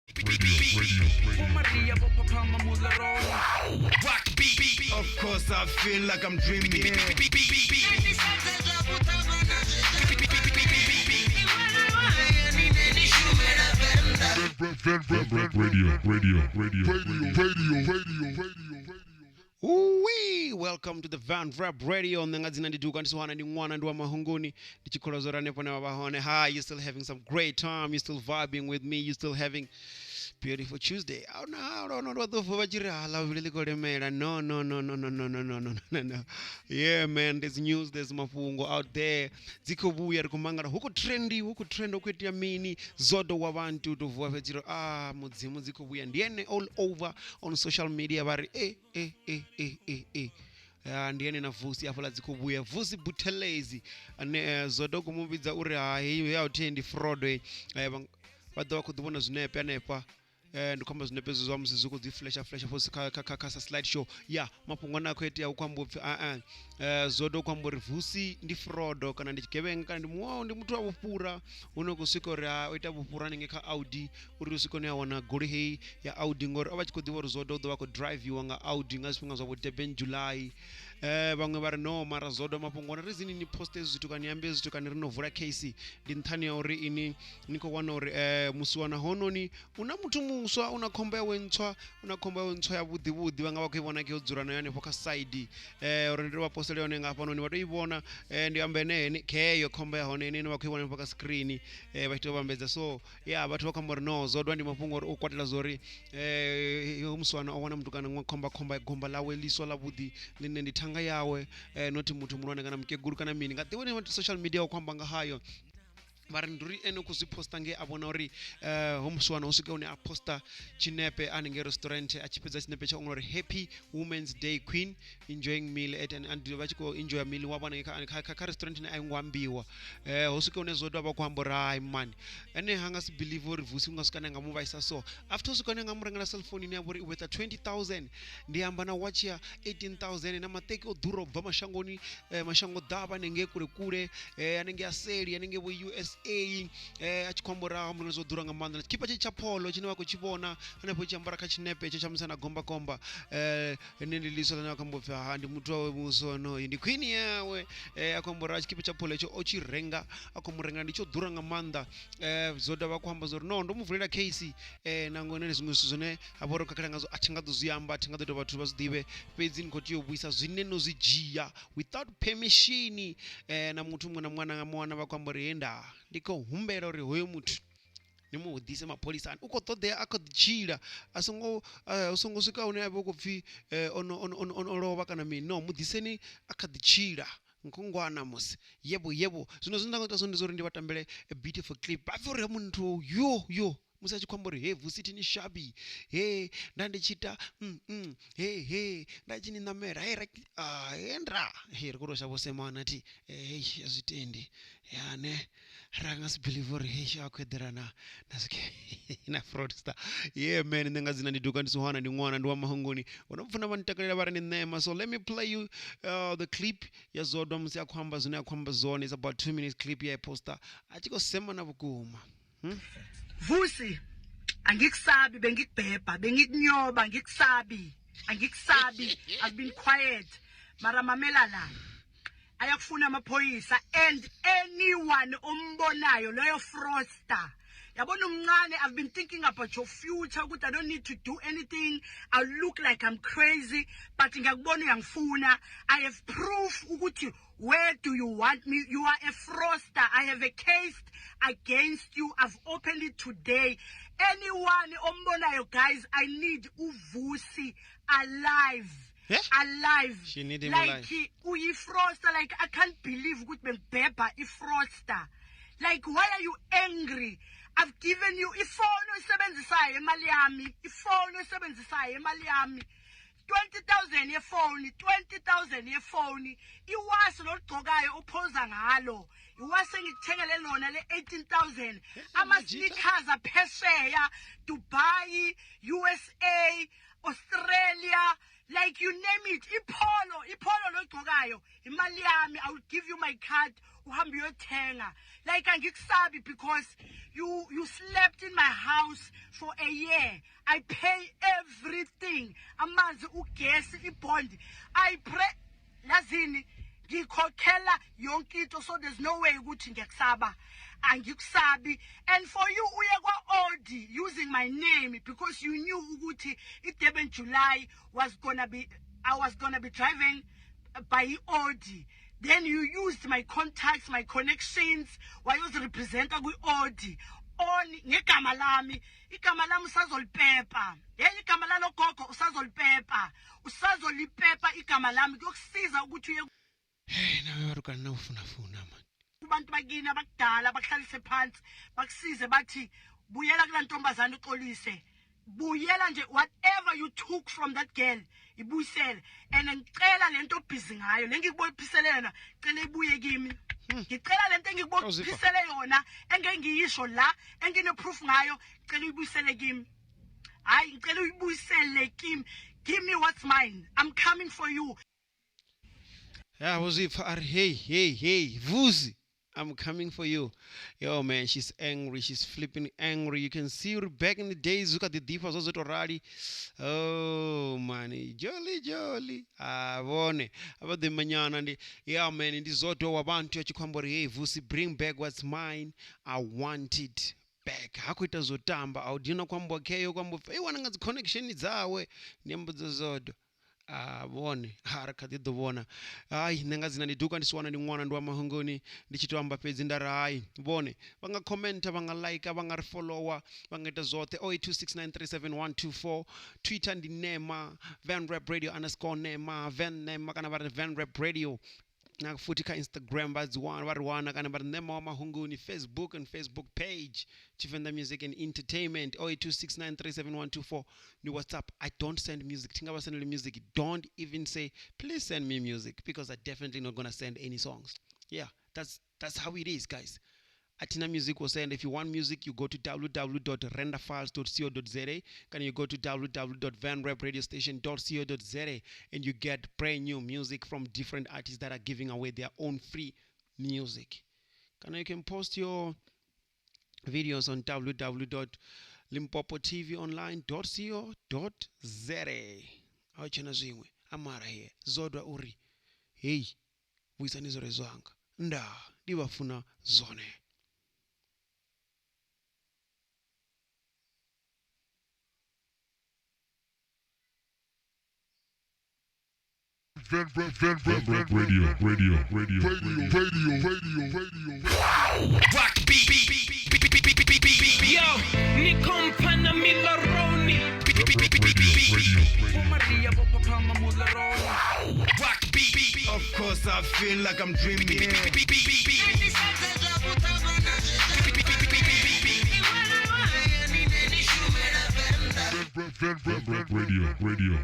Of course, I feel like I'm dreaming. Ooh-wee. Welcome to the Van Rap Radio. Hi, you still having some great time? You still vibing with me? You still having beautiful Tuesday? Oh no, I don't know what the fuck I love really good man. No. Yeah, man, there's news, there's mafungo out there. Ziko buya kumangara. Huko trend okwetia mini Zodwa Wabantu to vuavejiro. Mudzimu ziko buya ndiene all over on social media bari ndiene na vusi afola zikubuya vusi butelezi ane zodo kumubidza uri hiyo yautendi fraud badwa kudubona zinepe anepa ndikhomba zinepe zomsizuko ziflasha for kaka slide show ya mapungwana akho eti ukwambo zodo kwambo vusi ndi fraud kana ndigebenga kana ndimuwa ndi muthu abupura unokusiko ra oita bupura ningeka Audi uri usiko ne wana goli hey ya Audi ngori abachikodiwa zodo do wako drive you nga Audi ngasinga zwa Durban July bamwe bari no mara zodo mapungwana reason ni post ezitu kaniambe ezitu kanirenovura case ndi nthani ya uri ini niko wana uri musiwana hononi una muthu muswa una khomba wentswa ya budibudi banga bakuyibona ke udzura nayo ne poka side uri ndi wapostele yone ngapha noni watoyibona ndi ambenene keyo khomba ya honene ne bakuyibona poka screen baito bambeza so yeah batho bakhomba no zodwa ndi mapungo uri ukwatela zori umuswana owana mtukana ngwa khomba lawe liso la budi line ndi thanga yawe noti muthu mulwane kana mkeguru kana mini ngatiwone social media okwamba ngahayo mara nduri eno kuziposta nge abona uri homswana usike une aposta chinepe anenge restaurant achipedza chinepe cha unori happy women's day queen enjoying meal at and bachiko enjoy a meal wabona ka restaurant na ayingwambiwa usike une zodwa bakwambora ai man ene hanga si believe uri vusi ungasikana ngamuva isa so after usikane ngamurengana cell phone ni yabori with 20,000 ndiyamba na watch ya 18,000 na mateki oduro bva mashangoni mashango daba nenge kure anenge aseli anenge bo US achikwambora mwezo duranga mandla kipa cha polo chine wako chibona anapo chambara ka chinepe cha chamsana gomba nene liso na kambofya handi muthu wawe musono ndi queen yawe akwambora kipa cha polo cho ochirenga akomurenga ndicho duranga manda zoda bakwamba zori no ndo muvulira case nango nene zingusuzone aboro kakalangazo achingado ziyamba atingado to bathu bazidibe pezi nkoti yobuisa zineno zijia without permission na muthu mwana ngamwana bakwambora yenda ndiko humbera uri hoyo muthu nimuudise mapolisa uko tode akodichira asongo usongo sika une abo kupfi ono kana mini no mudiseni akadichira nkongwana mose yebo zino zindanga zondizori ndibatambele a beautiful clip afore muntu yo musachikwambori hey vusiti ni shabi hey ndandichita ndachini namera hey endra hey rikurosha bosema nati hey azitendi yane ranga sibelieve hey shakwederana nasike na fraudster yeah man ndanga zina ndiduka ndisuhana ndi ngwana ndi wa mahongoni unofuna vanitakalera bari ni nema so let me play you the clip ya Zodwa musi akwamba zone akwamba zone is about 2 minutes clip ya poster achiko sema na bukuma Vusi angikusabi bengikubhebha bengikunyoba angikusabi I've been quiet mara mamela la ayakufuna amaphoyisa and anyone ombonayo loyo fraudster yabona umncane I've been thinking about your future ukuthi I don't need to do anything I look like I'm crazy but ngiyakubona uyangifuna I have proof ukuthi where do you want me you are a fraudster I have a case against you I've opened it today anyone ombonayo guys I need uvusi alive alive she need him like alive uyi fraudster like I can't believe ukuthi bengibhebha I fraudster like why are you angry I've given you iphone oyisebenzisayo imali yami iphone oyisebenzisayo imali yami 20,000 yefoni 20,000 yefoni iwasi logcokayo uphoza ngalo iwasi ngikuthengele lona le 18,000 ama sneakers aphesheya Dubai USA Australia like you name it ipolo logcokayo imali yami I will give you my card uhambe uyothenga like angikusabi because you slept in my house for a year. I pay everything. Amanzi, ugesi, ibond. I pray. Lazini, ngikhokhela yonke into, so there's no way ukuthi ngiyakusaba. Angikusabi. And for you, uye kwa-Audi using my name because you knew ukuthi i-Durban July I was gonna be driving by Audi. Then you used my contacts, my connections, wayozirepresenta kwi-Audi. On ngegama lami, igama lami usazolipepa. Igama lalo gogo usazolipepa. Usazolipepa igama lami kuyokusiza ukuthi uye hey nawe warukana nawufunafuna man. Kubantu bakini abakudala bakuhlalise phansi bakusize bathi buyela kula ntombazana uxolise. Buyela nje whatever you took from that girl ibuyisele. And ngicela lento busy ngayo lengikubophisele yona cela ibuye kimi. Ngicela lento engikubophisele yona engengiyisho la engine-proof ngayo cela uyibuyisele kimi. Hayi ngicela uyibuyisele kimi. Give me what's mine. I'm coming for you. Yeah, Uzipha, hey, Vuzi, I'm coming for you. Yo, man, she's angry. She's flipping angry. You can see her back in the days. Look at the difference also already. Oh, man, jolly. Bone. About the manana and yeah, man, in this Zodwa Wabantu, hey, Vuzi, bring back what's mine. I want it back. Hakuita zotamba. Audino kwamba keyo kwamba. Hey, wananga connection zawe. Nyambo zodo. Bone harakati dobona ai nenga zinandiduka ndisiwana ndi mwana ndo mahongoni ndichitwamba page ndarai bone banga comment banga like banga follower banga ita zote 0826937124 Twitter ndi nema vanrap radio _nema nema kana bari vanrap radio na futhi ka Instagram bari kana bari nema mahongoni Facebook and Facebook page Venda Music and Entertainment 0826937124 ni WhatsApp. I don't send music. Tinga send music. Don't even say please send me music because I'm definitely not gonna send any songs. Yeah, that's how it is, guys. Atina Music will send. If you want music, you go to www.renderfiles.co.za. Can you go to www.vanrapradiostation.co.za and you get brand new music from different artists that are giving away their own free music. You can post your videos on www.limpopotvonline.co.za. Awachana zimwe amara here Zodwa uri hey wisanizo rezwanga nda dibafuna zone. Radio. Rock beat. Yo, Nikom Panamilaroni. Rock beat. Of course, I feel like I'm dreaming. Radio.